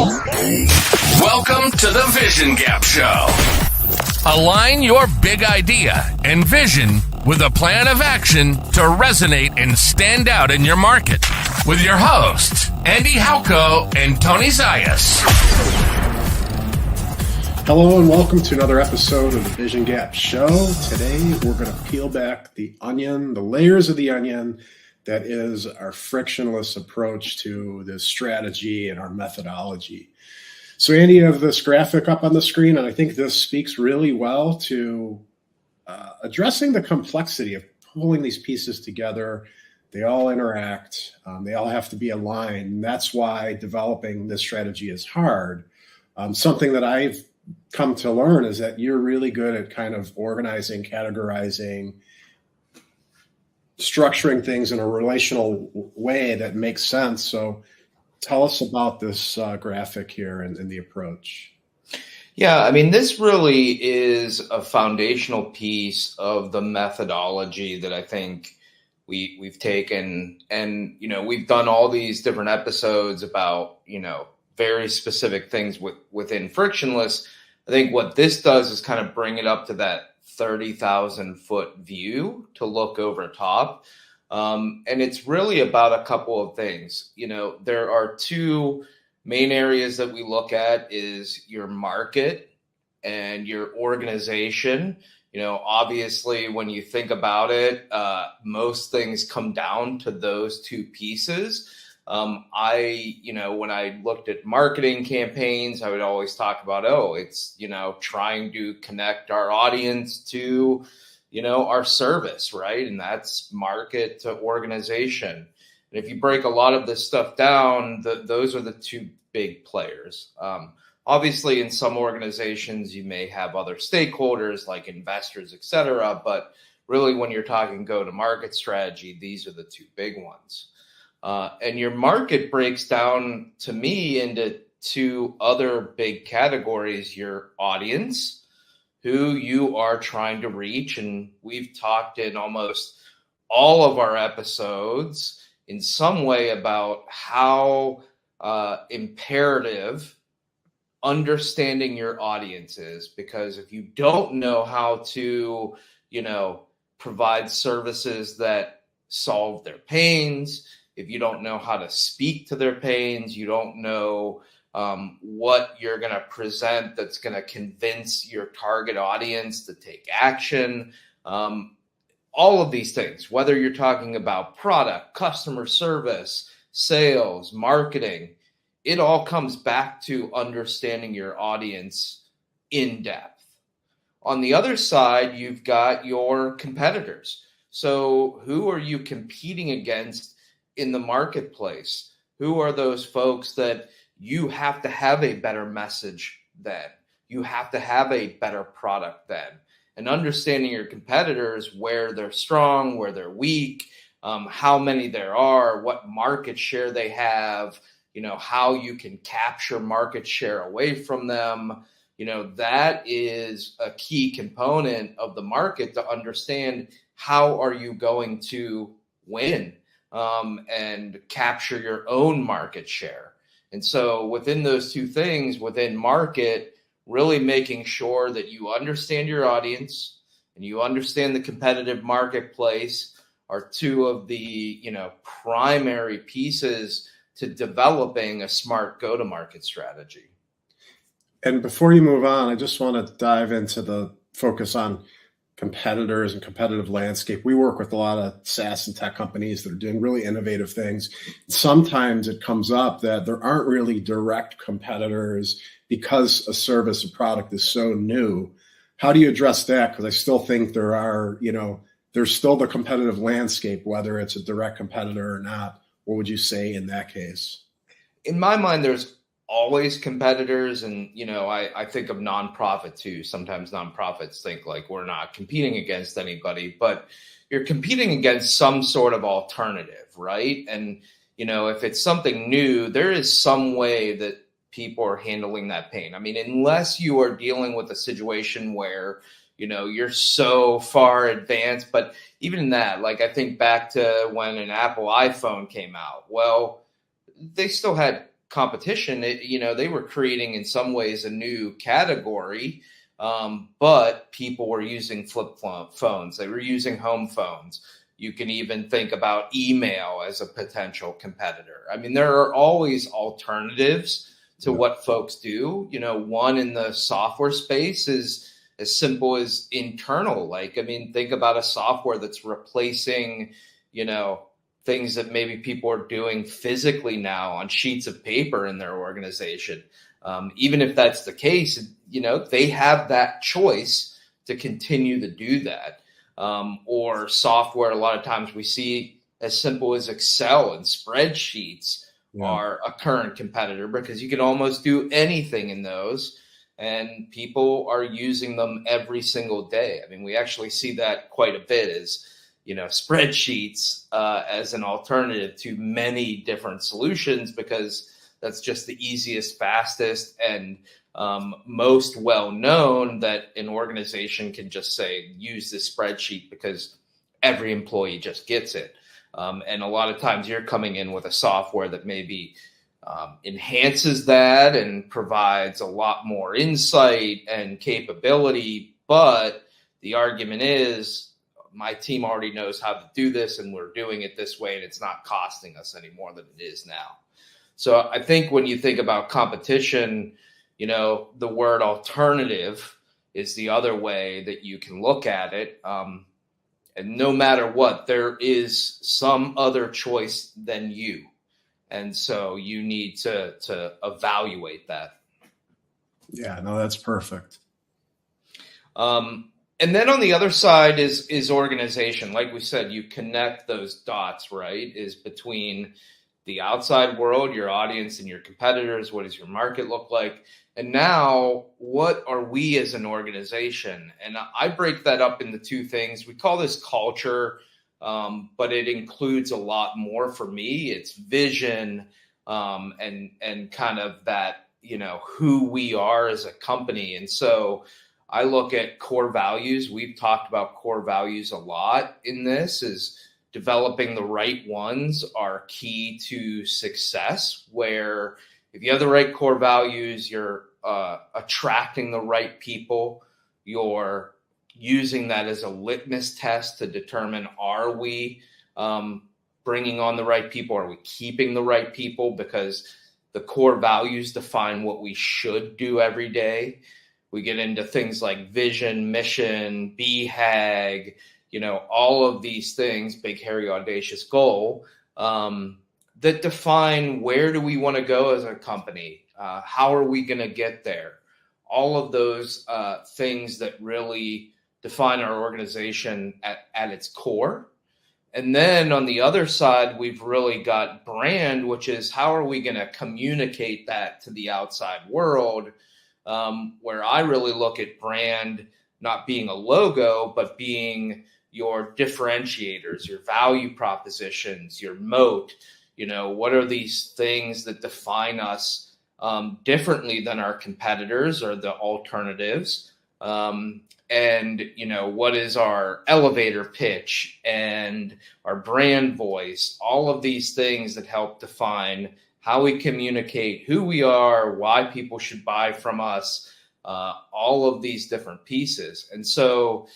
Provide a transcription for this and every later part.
Welcome to the Vision Gap Show. Align your big idea and vision with a plan of action to resonate and stand out in your market. With your hosts, Andy Halko and Tony Zayas. Hello and welcome to another episode of the Vision Gap Show. Today we're going to peel back the onion, the layers of the onion that is our frictionless approach to this strategy and our methodology. So Andy, you have this graphic up on the screen, and I think this speaks really well to addressing the complexity of pulling these pieces together. They all interact. They all have to be aligned. And that's why developing this strategy is hard. Something that I've come to learn is that you're really good at kind of organizing, categorizing, structuring things in a relational way that makes sense. So tell us about this graphic here and the approach. Yeah, I mean, this really is a foundational piece of the methodology that I think we've taken. And, we've done all these different episodes about, very specific things within Frictionless. I think what this does is kind of bring it up to that 30,000 foot view to look over top. And it's really about a couple of things. There are two main areas that we look at is your market and your organization. Obviously, when you think about it, most things come down to those two pieces. When I looked at marketing campaigns, I would always talk about, it's, trying to connect our audience to, our service, right? And that's market to organization. And if you break a lot of this stuff down, those are the two big players. Obviously, in some organizations, you may have other stakeholders like investors, et cetera. But really, when you're talking go-to-market strategy, these are the two big ones. And your market breaks down, to me, into two other big categories: your audience, who you are trying to reach. And we've talked in almost all of our episodes in some way about how imperative understanding your audience is, because if you don't know how to, provide services that solve their pains, if you don't know how to speak to their pains, you don't know what you're going to present that's going to convince your target audience to take action. All of these things, whether you're talking about product, customer service, sales, marketing, it all comes back to understanding your audience in depth. On the other side, you've got your competitors. So who are you competing against in the marketplace? Who are those folks that you have to have a better message than? You have to have a better product than. And understanding your competitors, where they're strong, where they're weak, how many there are, what market share they have, how you can capture market share away from them. That is a key component of the market to understand how are you going to win and capture your own market share. And so within those two things, within market, really making sure that you understand your audience and you understand the competitive marketplace are two of the, primary pieces to developing a smart go-to-market strategy. And before you move on, I just want to dive into the focus on competitors and competitive landscape. We work with a lot of SaaS and tech companies that are doing really innovative things. Sometimes it comes up that there aren't really direct competitors because a service or product is so new. How do you address that? Because I still think there are, there's still the competitive landscape, whether it's a direct competitor or not. What would you say in that case? In my mind, there's always competitors. And, I think of nonprofit too. Sometimes nonprofits think like we're not competing against anybody, but you're competing against some sort of alternative, right? And, if it's something new, there is some way that people are handling that pain. I mean, unless you are dealing with a situation where, you're so far advanced, but even in that, like I think back to when an Apple iPhone came out, well, they still had competition, they were creating in some ways a new category, but people were using flip phones. They were using home phones. You can even think about email as a potential competitor. I mean, there are always alternatives to what folks do. One in the software space is as simple as internal. Think about a software that's replacing, things that maybe people are doing physically now on sheets of paper in their organization. Even if that's the case, they have that choice to continue to do that. Or software, a lot of times we see as simple as Excel and spreadsheets are a current competitor, because you can almost do anything in those, and people are using them every single day. I mean, we actually see that quite a bit as, spreadsheets as an alternative to many different solutions, because that's just the easiest, fastest, and most well known that an organization can just say, use this spreadsheet, because every employee just gets it. And a lot of times you're coming in with a software that maybe enhances that and provides a lot more insight and capability. But the argument is, my team already knows how to do this, and we're doing it this way, and it's not costing us any more than it is now. So I think when you think about competition, the word alternative is the other way that you can look at it. And no matter what, there is some other choice than you. And so you need to evaluate that. Yeah, no, that's perfect. And then on the other side is organization. Like we said, you connect those dots, right? Is between the outside world, your audience, and your competitors. What does your market look like? And now, what are we as an organization? And I break that up into two things. We call this culture, but it includes a lot more for me. It's vision, and kind of that, who we are as a company. And so I look at core values. We've talked about core values a lot in this. Is developing the right ones are key to success, where if you have the right core values, you're attracting the right people. You're using that as a litmus test to determine, are we bringing on the right people? Are we keeping the right people? Because the core values define what we should do every day. We get into things like vision, mission, BHAG, all of these things, big, hairy, audacious goal, that define where do we want to go as a company? How are we going to get there? All of those things that really define our organization at its core. And then on the other side, we've really got brand, which is how are we going to communicate that to the outside world, where I really look at brand not being a logo, but being your differentiators, your value propositions, your moat. What are these things that define us differently than our competitors or the alternatives? And, what is our elevator pitch and our brand voice? All of these things that help define how we communicate who we are, why people should buy from us, all of these different pieces. And so,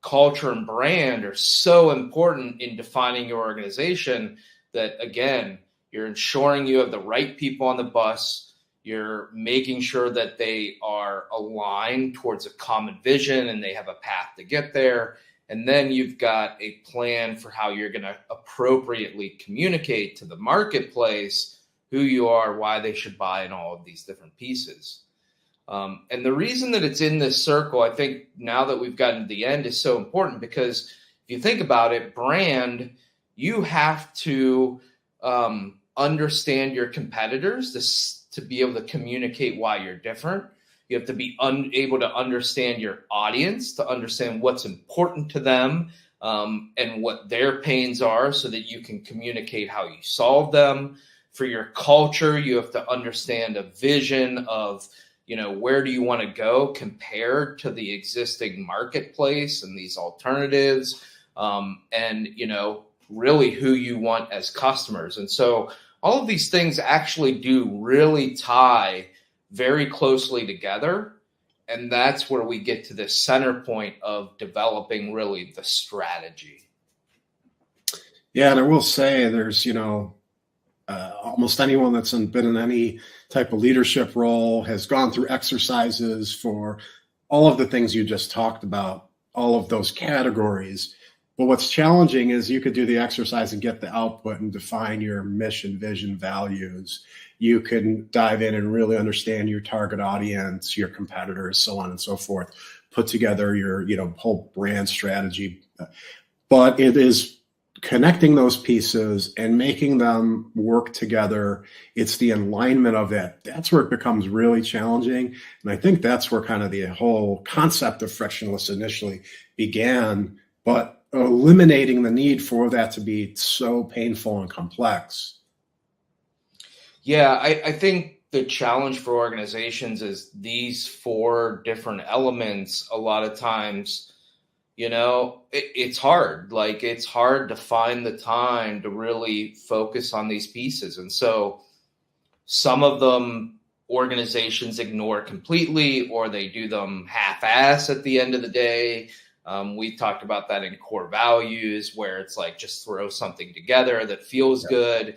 culture and brand are so important in defining your organization that, again, you're ensuring you have the right people on the bus. You're making sure that they are aligned towards a common vision and they have a path to get there. And then you've got a plan for how you're going to appropriately communicate to the marketplace who you are, why they should buy, and all of these different pieces. And the reason that it's in this circle, I think now that we've gotten to the end, is so important, because if you think about it, brand, you have to understand your competitors to be able to communicate why you're different. You have to be able to understand your audience, to understand what's important to them, and what their pains are, so that you can communicate how you solve them. For your culture, you have to understand a vision of, where do you want to go compared to the existing marketplace and these alternatives, and, really who you want as customers. And so all of these things actually do really tie very closely together. And that's where we get to the center point of developing really the strategy. Yeah, and I will say there's, almost anyone that's been in any type of leadership role has gone through exercises for all of the things you just talked about, all of those categories. But what's challenging is you could do the exercise and get the output and define your mission, vision, values. You can dive in and really understand your target audience, your competitors, so on and so forth, put together your, whole brand strategy. But it is connecting those pieces and making them work together. It's the alignment of that. That's where it becomes really challenging. And I think that's where kind of the whole concept of frictionless initially began, but eliminating the need for that to be so painful and complex. Yeah, I think the challenge for organizations is these 4 different elements. A lot of times, it's hard. Like, it's hard to find the time to really focus on these pieces. And so some of them organizations ignore completely, or they do them half-ass at the end of the day. We talked about that in core values, where it's like, just throw something together that feels good.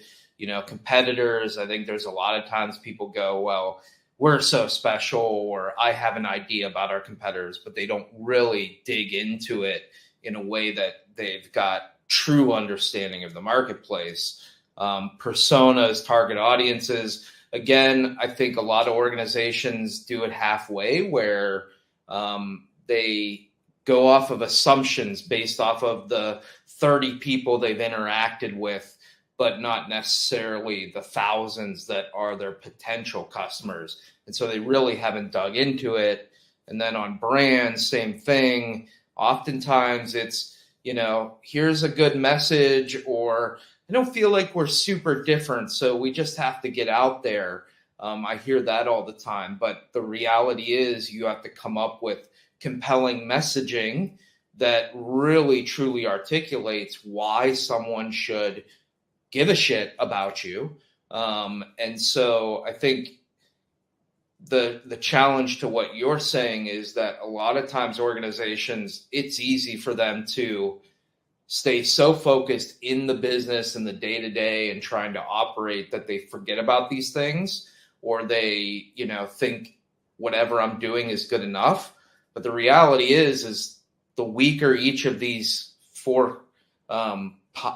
Competitors, I think there's a lot of times people go, well, we're so special, or I have an idea about our competitors, but they don't really dig into it in a way that they've got true understanding of the marketplace. Personas, target audiences. Again, I think a lot of organizations do it halfway, where they go off of assumptions based off of the 30 people they've interacted with, but not necessarily the thousands that are their potential customers. And so they really haven't dug into it. And then on brands, same thing. Oftentimes it's, here's a good message, or I don't feel like we're super different, so we just have to get out there. I hear that all the time. But the reality is you have to come up with compelling messaging that really truly articulates why someone should give a shit about you. And so I think the challenge to what you're saying is that a lot of times organizations, it's easy for them to stay so focused in the business and the day-to-day and trying to operate that they forget about these things, or they, think whatever I'm doing is good enough. But the reality is the weaker each of these 4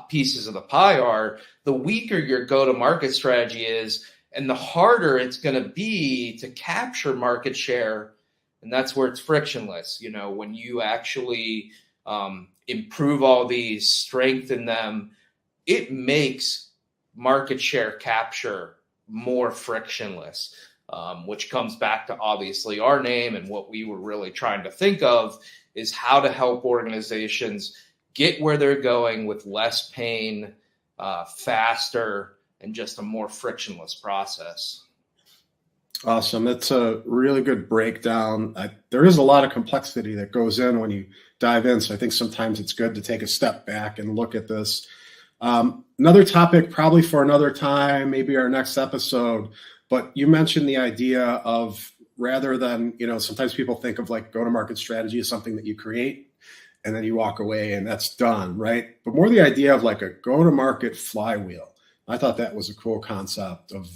pieces of the pie are, the weaker your go-to-market strategy is, and the harder it's going to be to capture market share. And that's where it's frictionless. When you actually improve all these, strengthen them, it makes market share capture more frictionless, which comes back to obviously our name. And what we were really trying to think of is how to help organizations get where they're going with less pain, faster, and just a more frictionless process. Awesome. That's a really good breakdown. There is a lot of complexity that goes in when you dive in. So I think sometimes it's good to take a step back and look at this. Another topic probably for another time, maybe our next episode, but you mentioned the idea of, rather than, sometimes people think of like go-to-market strategy as something that you create and then you walk away and that's done, right? But more the idea of like a go-to-market flywheel. I thought that was a cool concept of,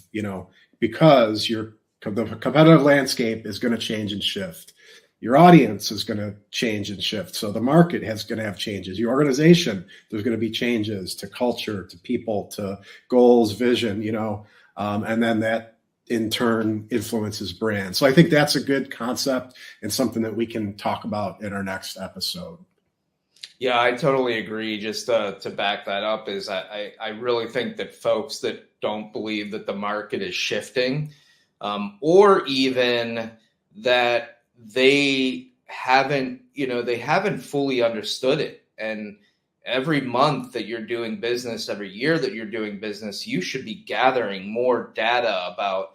because the competitive landscape is going to change and shift. Your audience is going to change and shift. So the market is going to have changes. Your organization, there's going to be changes to culture, to people, to goals, vision, and then that in turn influences brand. So I think that's a good concept and something that we can talk about in our next episode. Yeah, I totally agree. Just to back that up is I really think that folks that don't believe that the market is shifting, or even that they haven't fully understood it. And every month that you're doing business, every year that you're doing business, you should be gathering more data about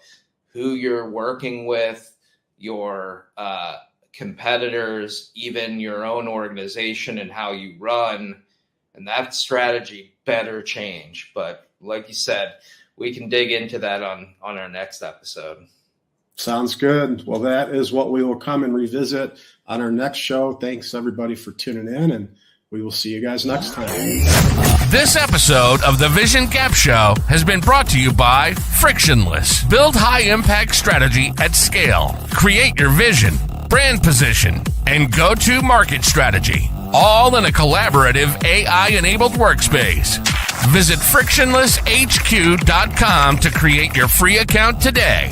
who you're working with, your competitors, even your own organization and how you run. And that strategy better change. But like you said, we can dig into that on our next episode. Sounds good. Well, that is what we will come and revisit on our next show. Thanks, everybody, for tuning in, and we will see you guys next time. This episode of the Vision Gap Show has been brought to you by Frictionless. Build high-impact strategy at scale. Create your vision, brand position, and go-to-market strategy, all in a collaborative AI-enabled workspace. Visit frictionlesshq.com to create your free account today.